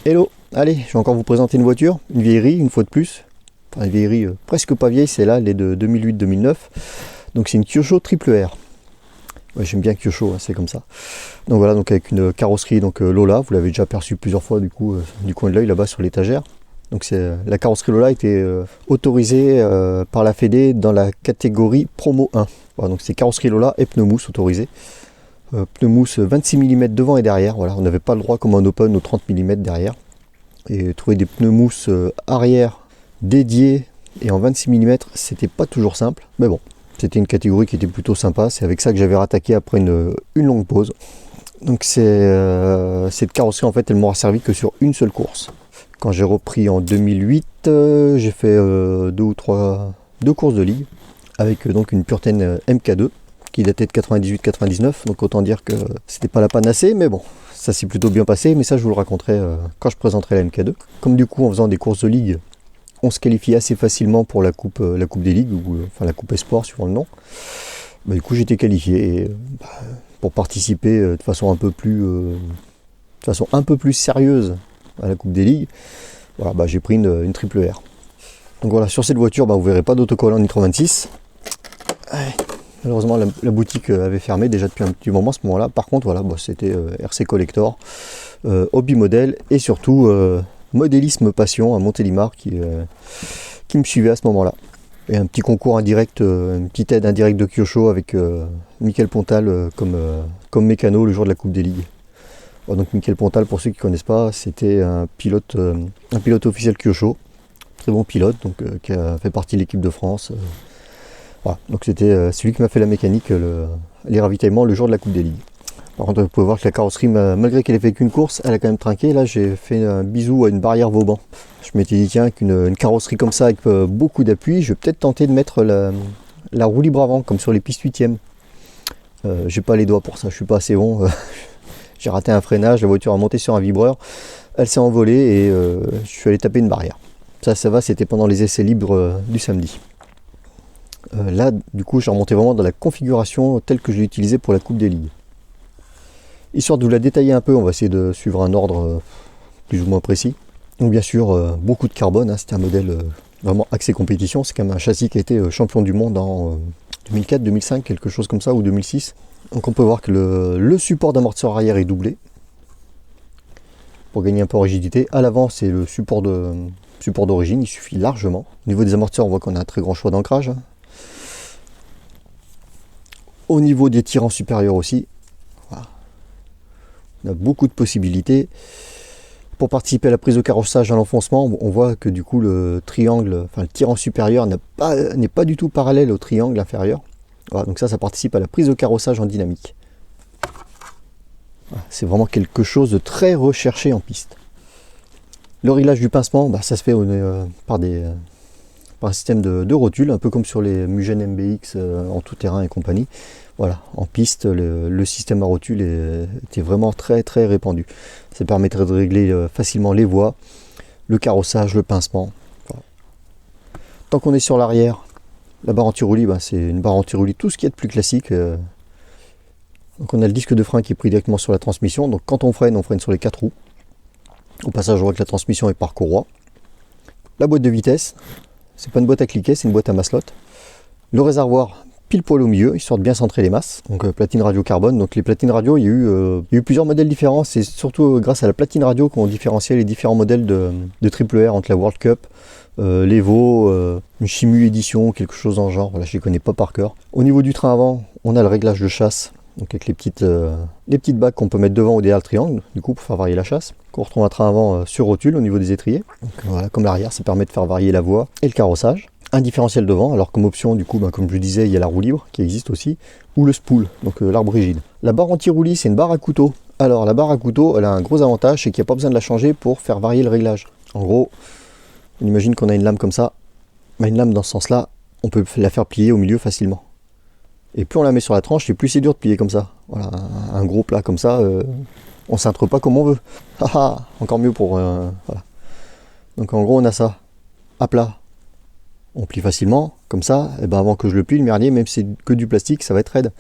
Hello, allez, je vais encore vous présenter une voiture, une vieillerie, une fois de plus. Enfin, une vieillerie presque pas vieille, c'est là, elle est de 2008-2009. Donc c'est une Kyosho triple R. Ouais, j'aime bien Kyosho, hein, c'est comme ça. Donc voilà, donc avec une carrosserie Lola, vous l'avez déjà aperçu plusieurs fois du coup du coin de l'œil là-bas sur l'étagère. Donc la carrosserie Lola a été autorisée par la Fédé dans la catégorie Promo 1. Voilà, donc c'est carrosserie Lola et pneumousse autorisée. Pneumousse 26 mm devant et derrière. Voilà, on n'avait pas le droit comme un Open aux 30 mm derrière. Et trouver des pneumousse arrière dédiés et en 26 mm, c'était pas toujours simple. Mais bon, c'était une catégorie qui était plutôt sympa. C'est avec ça que j'avais rattaqué après une longue pause. Donc cette carrosserie, en fait, elle m'aura servi que sur une seule course. Quand j'ai repris en 2008, j'ai fait deux courses de ligue avec donc une Purten MK2 qui datait de 98-99, donc autant dire que c'était pas la panacée, mais bon, ça s'est plutôt bien passé, mais ça je vous le raconterai quand je présenterai la MK2. Comme du coup en faisant des courses de ligue, on se qualifie assez facilement pour la coupe des ligues, ou enfin la coupe Espoir suivant le nom, bah, du coup j'étais qualifié et, pour participer de façon un peu plus sérieuse à la coupe des ligues, voilà, bah, j'ai pris une triple R. Donc voilà, sur cette voiture, bah, vous verrez pas d'autocollant Nitro 26. Allez. Malheureusement, la boutique avait fermé déjà depuis un petit moment à ce moment-là. Par contre, voilà, bah, c'était RC Collector, hobby modèle et surtout modélisme passion à Montélimar qui me suivait à ce moment-là. Et un petit concours indirect, une petite aide indirecte de Kyosho avec Michael Pontal comme mécano le jour de la Coupe des Ligues. Alors, donc Michael Pontal, pour ceux qui ne connaissent pas, c'était un pilote officiel Kyosho, très bon pilote, donc qui a fait partie de l'équipe de France. Voilà, donc c'était celui qui m'a fait la mécanique, les ravitaillements le jour de la Coupe des Ligues. Par contre, vous pouvez voir que la carrosserie, malgré qu'elle ait fait qu'une course, elle a quand même trinqué. Là, j'ai fait un bisou à une barrière Vauban. Je m'étais dit, tiens, qu'une carrosserie comme ça, avec beaucoup d'appui, je vais peut-être tenter de mettre la roue libre avant, comme sur les pistes 8e. J'ai pas les doigts pour ça, je suis pas assez bon. J'ai raté un freinage, la voiture a monté sur un vibreur, elle s'est envolée et je suis allé taper une barrière. Ça va, c'était pendant les essais libres du samedi. Là, du coup, j'ai remonté vraiment dans la configuration telle que je l'ai utilisée pour la Coupe des Ligues. Histoire de vous la détailler un peu, on va essayer de suivre un ordre plus ou moins précis. Donc bien sûr, beaucoup de carbone, hein, c'était un modèle vraiment axé compétition. C'est quand même un châssis qui a été champion du monde en 2004, 2005, quelque chose comme ça, ou 2006. Donc on peut voir que le support d'amortisseur arrière est doublé pour gagner un peu en rigidité. À l'avant, c'est le support d'origine, il suffit largement. Au niveau des amortisseurs, on voit qu'on a un très grand choix d'ancrage, hein. Au niveau des tirants supérieurs aussi, voilà. On a beaucoup de possibilités. Pour participer à la prise de carrossage à l'enfoncement, on voit que du coup le triangle, enfin le tirant supérieur n'est pas du tout parallèle au triangle inférieur. Voilà, donc ça participe à la prise de carrossage en dynamique. Voilà, c'est vraiment quelque chose de très recherché en piste. Le réglage du pincement, bah, ça se fait par un système de rotule, un peu comme sur les Mugen MBX en tout terrain et compagnie. Voilà, en piste, le système à rotule était vraiment très très répandu. Ça permettrait de régler facilement les voies, le carrossage, le pincement. Voilà. Tant qu'on est sur l'arrière, la barre anti-roulis, bah, c'est une barre anti-roulis, tout ce qu'il y a de plus classique. Donc on a le disque de frein qui est pris directement sur la transmission. Donc quand on freine sur les 4 roues. Au passage, on voit que la transmission est par courroie. La boîte de vitesse, c'est pas une boîte à cliquer, c'est une boîte à masselotte. Le réservoir pile poil au milieu, histoire de bien centrer les masses. Donc platine radio carbone. Donc les platines radio, il y a eu plusieurs modèles différents. C'est surtout grâce à la platine radio qu'on différenciait les différents modèles de triple R entre la World Cup, l'Evo, une Chimu édition, quelque chose en genre. Voilà, je ne les connais pas par cœur. Au niveau du train avant, on a le réglage de chasse. Donc avec les petites bagues qu'on peut mettre devant ou derrière le triangle, du coup pour faire varier la chasse. On retrouve un train avant sur rotule au niveau des étriers. Donc voilà, comme l'arrière, ça permet de faire varier la voie et le carrossage. Un différentiel devant, alors comme option, du coup, comme je disais, il y a la roue libre qui existe aussi, ou le spool, donc l'arbre rigide. La barre anti-roulis, c'est une barre à couteau. Alors la barre à couteau, elle a un gros avantage, c'est qu'il n'y a pas besoin de la changer pour faire varier le réglage. En gros, on imagine qu'on a une lame comme ça, une lame dans ce sens-là, on peut la faire plier au milieu facilement. Et plus on la met sur la tranche, et plus c'est dur de plier comme ça. Voilà, un gros plat comme ça, on cintre pas comme on veut. Encore mieux pour... voilà. Donc en gros, on a ça, à plat. On plie facilement, comme ça, et ben avant que je le plie, le merdier, même si c'est que du plastique, ça va être raide.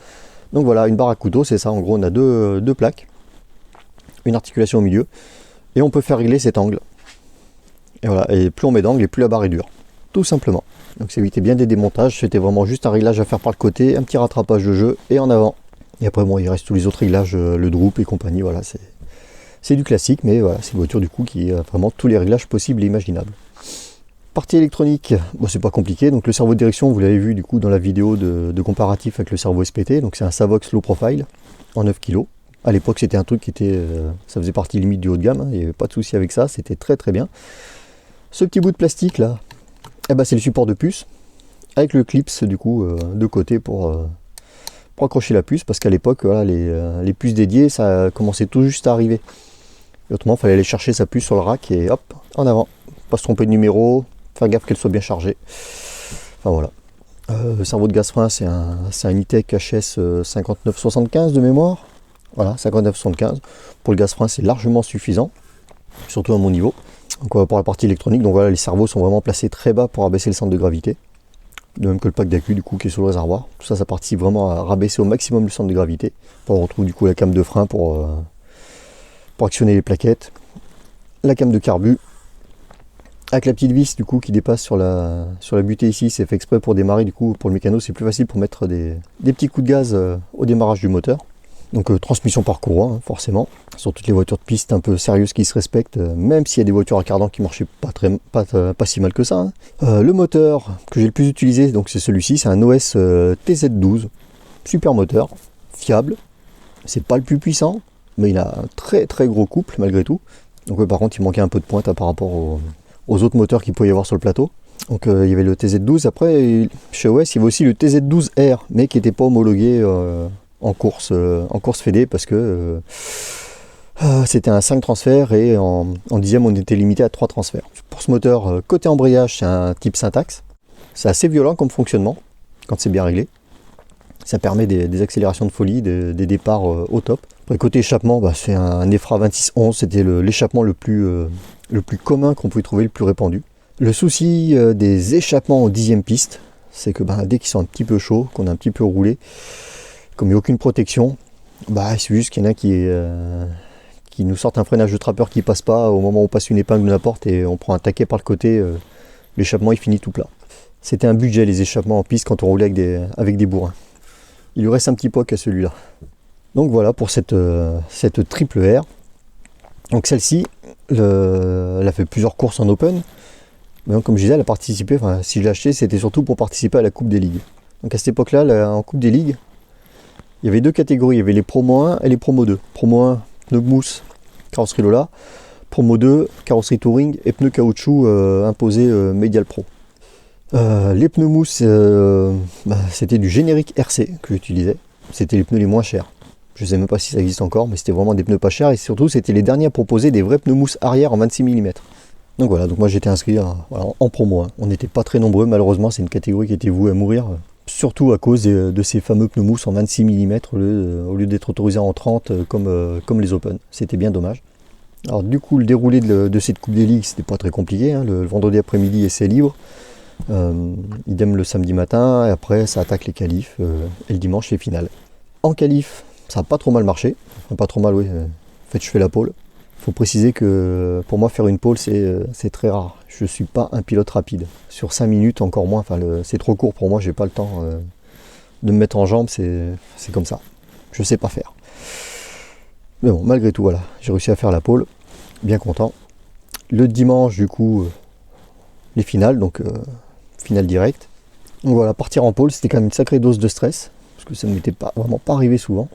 Donc voilà, une barre à couteau, c'est ça, en gros, on a deux plaques, une articulation au milieu, Et on peut faire régler cet angle. Et voilà, et plus on met d'angle et plus la barre est dure. Tout simplement. Donc ça évitait bien des démontages, c'était vraiment juste un réglage à faire par le côté, un petit rattrapage de jeu et en avant. Et après bon, il reste tous les autres réglages, le droop et compagnie, voilà, c'est du classique, mais voilà, c'est une voiture du coup qui a vraiment tous les réglages possibles et imaginables. Partie électronique, bon, c'est pas compliqué, donc le servo de direction, vous l'avez vu du coup dans la vidéo de comparatif avec le servo SPT, donc c'est un Savox Low Profile en 9 kg. À l'époque c'était un truc qui était, ça faisait partie limite du haut de gamme, hein, il n'y avait pas de souci avec ça, c'était très très bien. Ce petit bout de plastique là, eh ben, c'est le support de puce, avec le clips du coup de côté pour accrocher la puce, parce qu'à l'époque voilà, les puces dédiées ça commençait tout juste à arriver. Et autrement il fallait aller chercher sa puce sur le rack et hop, en avant. Pas se tromper de numéro, faire gaffe qu'elle soit bien chargée. Enfin voilà. Le servo de gaz frein c'est un E-TEC HS 5975 de mémoire. Voilà, 5975. Pour le gaz frein c'est largement suffisant, surtout à mon niveau. Donc pour la partie électronique, donc voilà, les servos sont vraiment placés très bas pour abaisser le centre de gravité. De même que le pack d'accu du coup qui est sur le réservoir. Tout ça, ça participe vraiment à rabaisser au maximum le centre de gravité. On retrouve du coup la came de frein pour actionner les plaquettes. La came de carbu. Avec la petite vis du coup qui dépasse sur la butée ici, c'est fait exprès pour démarrer du coup pour le mécano, c'est plus facile pour mettre des petits coups de gaz au démarrage du moteur. Donc transmission par courant, hein, forcément, sur toutes les voitures de piste un peu sérieuses qui se respectent, même s'il y a des voitures à cardan qui marchaient pas si mal que ça. Hein. Le moteur que j'ai le plus utilisé, donc c'est celui-ci, c'est un OS TZ12, super moteur, fiable, c'est pas le plus puissant, mais il a un très très gros couple malgré tout. Donc par contre il manquait un peu de pointe par rapport aux autres moteurs qu'il pouvait y avoir sur le plateau. Donc il y avait le TZ12, après chez OS il y avait aussi le TZ12R, mais qui n'était pas homologué en course fédé parce que c'était un 5 transferts et en dixième on était limité à 3 transferts. Pour ce moteur, côté embrayage, c'est un type Syntax. C'est assez violent comme fonctionnement quand c'est bien réglé. Ça permet des accélérations de folie, des départs au top. Après, côté échappement, bah, c'est un EFRA 2611, c'était l'échappement le plus commun qu'on pouvait trouver, le plus répandu. Le souci des échappements en 10e piste, c'est que dès qu'ils sont un petit peu chauds, qu'on a un petit peu roulé, comme il n'y a aucune protection, c'est juste qu'il y en a qui nous sortent un freinage de trappeur qui passe pas au moment où on passe une épingle de la porte et on prend un taquet par le côté, l'échappement il finit tout plat. C'était un budget les échappements en piste quand on roulait avec des bourrins. Il lui reste un petit poc à celui-là. Donc voilà pour cette triple R. Donc celle-ci, elle a fait plusieurs courses en open. Mais donc, comme je disais, elle a participé, si je l'ai acheté, c'était surtout pour participer à la Coupe des Ligues. Donc à cette époque-là, en Coupe des Ligues, il y avait deux catégories, il y avait les Promo 1 et les Promo 2. Promo 1, pneus mousse, carrosserie Lola. Promo 2, carrosserie Touring et pneus caoutchouc imposés Medial Pro. Les pneus mousse, c'était du générique RC que j'utilisais. C'était les pneus les moins chers. Je ne sais même pas si ça existe encore, mais c'était vraiment des pneus pas chers. Et surtout, c'était les derniers à proposer des vrais pneus mousse arrière en 26 mm. Donc voilà, donc moi j'étais inscrit en promo 1. On n'était pas très nombreux, malheureusement, c'est une catégorie qui était vouée à mourir. Surtout à cause de ces fameux pneus mousse en 26 mm au lieu d'être autorisé en 30 comme les Open. C'était bien dommage. Alors du coup, le déroulé de cette Coupe des Ligues, c'était pas très compliqué. Hein. Le vendredi après-midi, essai libre. Idem le samedi matin, et après ça attaque les qualifs, et le dimanche les finales. En qualif, ça n'a pas trop mal marché. Enfin, pas trop mal, oui. En fait, je fais la pole. Il faut préciser que pour moi, faire une pole, c'est très rare. Je ne suis pas un pilote rapide. Sur 5 minutes, encore moins. Enfin, c'est trop court pour moi, j'ai pas le temps de me mettre en jambe, c'est comme ça. Je sais pas faire. Mais bon, malgré tout, voilà, j'ai réussi à faire la pole. Bien content. Le dimanche, du coup, les finales, donc finale directe. Donc voilà, partir en pole, c'était quand même une sacrée dose de stress, parce que ça ne m'était vraiment pas arrivé souvent.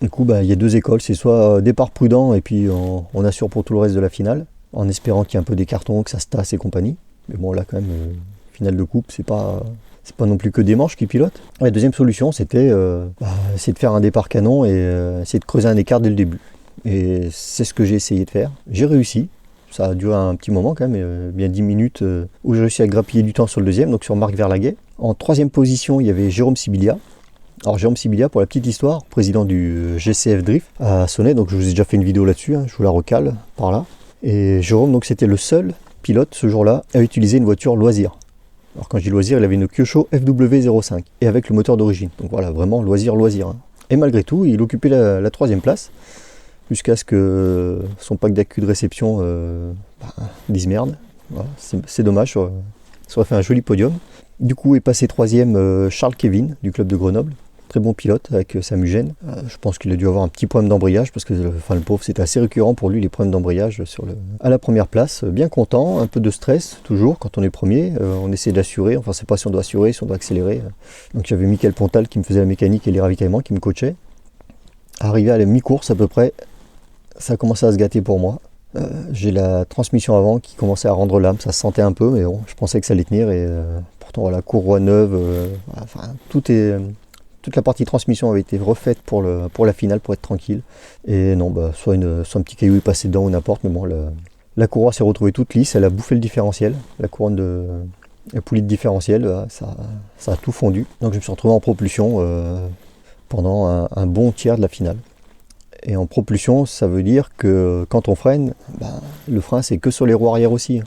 Du coup, il y a deux écoles, c'est soit départ prudent et puis on assure pour tout le reste de la finale, en espérant qu'il y ait un peu des cartons, que ça se tasse et compagnie. Mais bon, là quand même, finale de coupe, c'est pas non plus que des manches qui pilotent. La deuxième solution, c'était essayer de faire un départ canon et essayer de creuser un écart dès le début. Et c'est ce que j'ai essayé de faire. J'ai réussi. Ça a duré un petit moment quand même, bien 10 minutes, où j'ai réussi à grappiller du temps sur le deuxième, donc sur Marc Verlaguet. En troisième position, il y avait Jérôme Sibilia. Alors Jérôme Sibilia, pour la petite histoire, président du GCF Drift à Sonnet, donc je vous ai déjà fait une vidéo là-dessus, je vous la recale par là. Et Jérôme, donc c'était le seul pilote ce jour-là à utiliser une voiture loisir. Alors quand je dis loisir, il avait une Kyosho FW05 et avec le moteur d'origine. Donc voilà, vraiment loisir. Et malgré tout, il occupait la troisième place. jusqu'à ce que son pack d'accu de réception dise merde. Voilà, c'est dommage, ça aurait fait un joli podium. Du coup est passé troisième Charles Kevin du club de Grenoble. Très bon pilote avec sa Mugen. Je pense qu'il a dû avoir un petit problème d'embrayage parce que le pauvre, c'était assez récurrent pour lui les problèmes d'embrayage à la première place. Bien content, un peu de stress toujours quand on est premier. On essaie d'assurer, enfin c'est pas si on doit assurer, si on doit accélérer. Donc j'avais Mickaël Pontal qui me faisait la mécanique et les ravitaillements, qui me coachait. Arrivé à la mi-course à peu près, ça a commencé à se gâter pour moi. J'ai la transmission avant qui commençait à rendre l'âme, ça se sentait un peu, mais bon, je pensais que ça allait tenir et pourtant voilà, courroie neuve, enfin toute la partie transmission avait été refaite pour la finale, pour être tranquille. Et non, soit un petit caillou est passé dedans ou n'importe, mais bon, la courroie s'est retrouvée toute lisse, elle a bouffé le différentiel, la poulie de différentiel, ça a tout fondu. Donc je me suis retrouvé en propulsion pendant un bon tiers de la finale. Et en propulsion, ça veut dire que quand on freine, le frein c'est que sur les roues arrière aussi.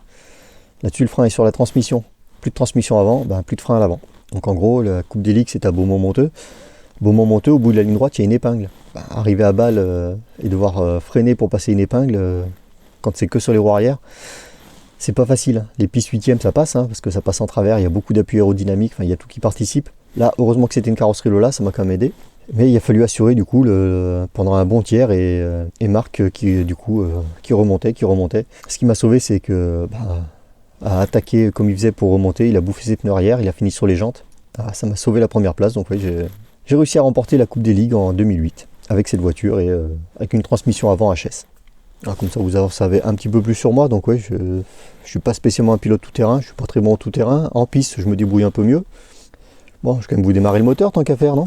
Là-dessus, le frein est sur la transmission. Plus de transmission avant, plus de frein à l'avant. Donc en gros, la coupe d'hélice est à Beaumont-Monteux. Beaumont-Monteux, au bout de la ligne droite, il y a une épingle. Arriver à balle et devoir freiner pour passer une épingle, quand c'est que sur les roues arrière, c'est pas facile. Les pistes 8e, ça passe, parce que ça passe en travers, il y a beaucoup d'appui aérodynamique, il y a tout qui participe. Là, heureusement que c'était une carrosserie Lola, ça m'a quand même aidé. Mais il a fallu assurer du coup pendant un bon tiers et Marc qui remontait. Ce qui m'a sauvé, c'est que à attaquer comme il faisait pour remonter, il a bouffé ses pneus arrière, il a fini sur les jantes. Ça m'a sauvé la première place, donc oui, j'ai réussi à remporter la Coupe des Ligues en 2008 avec cette voiture et avec une transmission avant HS. Alors, comme ça vous en savez un petit peu plus sur moi, donc oui, je ne suis pas spécialement un pilote tout-terrain, je suis pas très bon en tout-terrain. En piste, je me débrouille un peu mieux. Bon, je vais quand même vous démarrer le moteur tant qu'à faire, non?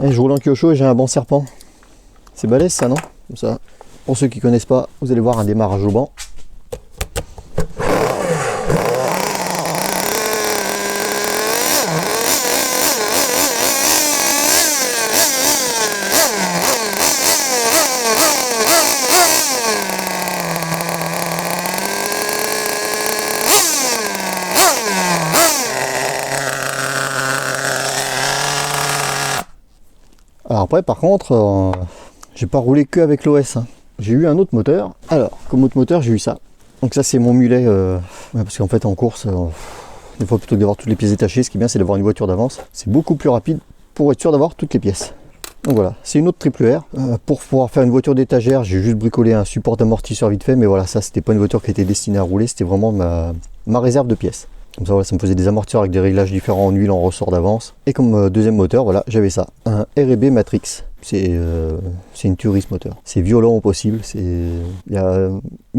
Je roule en Kyosho et j'ai un banc serpent. C'est balèze ça, non? Comme ça, pour ceux qui ne connaissent pas, vous allez voir un démarrage au banc. Alors après, par contre, j'ai pas roulé que avec l'OS. J'ai eu un autre moteur. Alors, comme autre moteur, j'ai eu ça. Donc ça, c'est mon mulet. Parce qu'en fait, en course, des fois, plutôt que d'avoir toutes les pièces détachées, ce qui est bien, c'est d'avoir une voiture d'avance. C'est beaucoup plus rapide pour être sûr d'avoir toutes les pièces. Donc voilà, c'est une autre triple R. Pour pouvoir faire une voiture d'étagère, j'ai juste bricolé un support d'amortisseur vite fait. Mais voilà, ça, c'était pas une voiture qui était destinée à rouler. C'était vraiment ma réserve de pièces. Comme ça, voilà, ça me faisait des amortisseurs avec des réglages différents en huile, en ressort d'avance. Et comme deuxième moteur, voilà, j'avais ça, un R&B Matrix. C'est une tuerie ce moteur. C'est violent au possible. Il y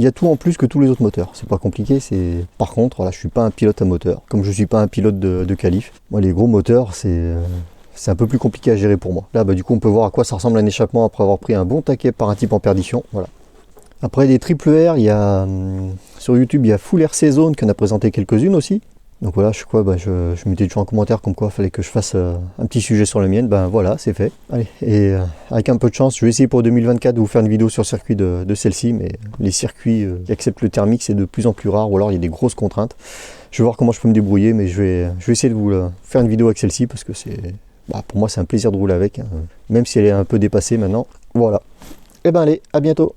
a tout en plus que tous les autres moteurs. C'est pas compliqué. Par contre, voilà, je suis pas un pilote à moteur. Comme je suis pas un pilote de qualif. Moi, les gros moteurs, c'est un peu plus compliqué à gérer pour moi. Là, du coup, on peut voir à quoi ça ressemble un échappement après avoir pris un bon taquet par un type en perdition. Voilà. Après des triple R, il y a sur YouTube, il y a Full RC Zone qui en a présenté quelques-unes aussi. Donc voilà, je mettais toujours en commentaire comme quoi il fallait que je fasse un petit sujet sur la mienne. Voilà, c'est fait. Allez, et avec un peu de chance, je vais essayer pour 2024 de vous faire une vidéo sur le circuit de celle-ci, mais les circuits qui acceptent le thermique, c'est de plus en plus rare, ou alors il y a des grosses contraintes. Je vais voir comment je peux me débrouiller, mais je vais essayer de vous faire une vidéo avec celle-ci parce que pour moi c'est un plaisir de rouler avec, même si elle est un peu dépassée maintenant. Voilà. Et allez, à bientôt.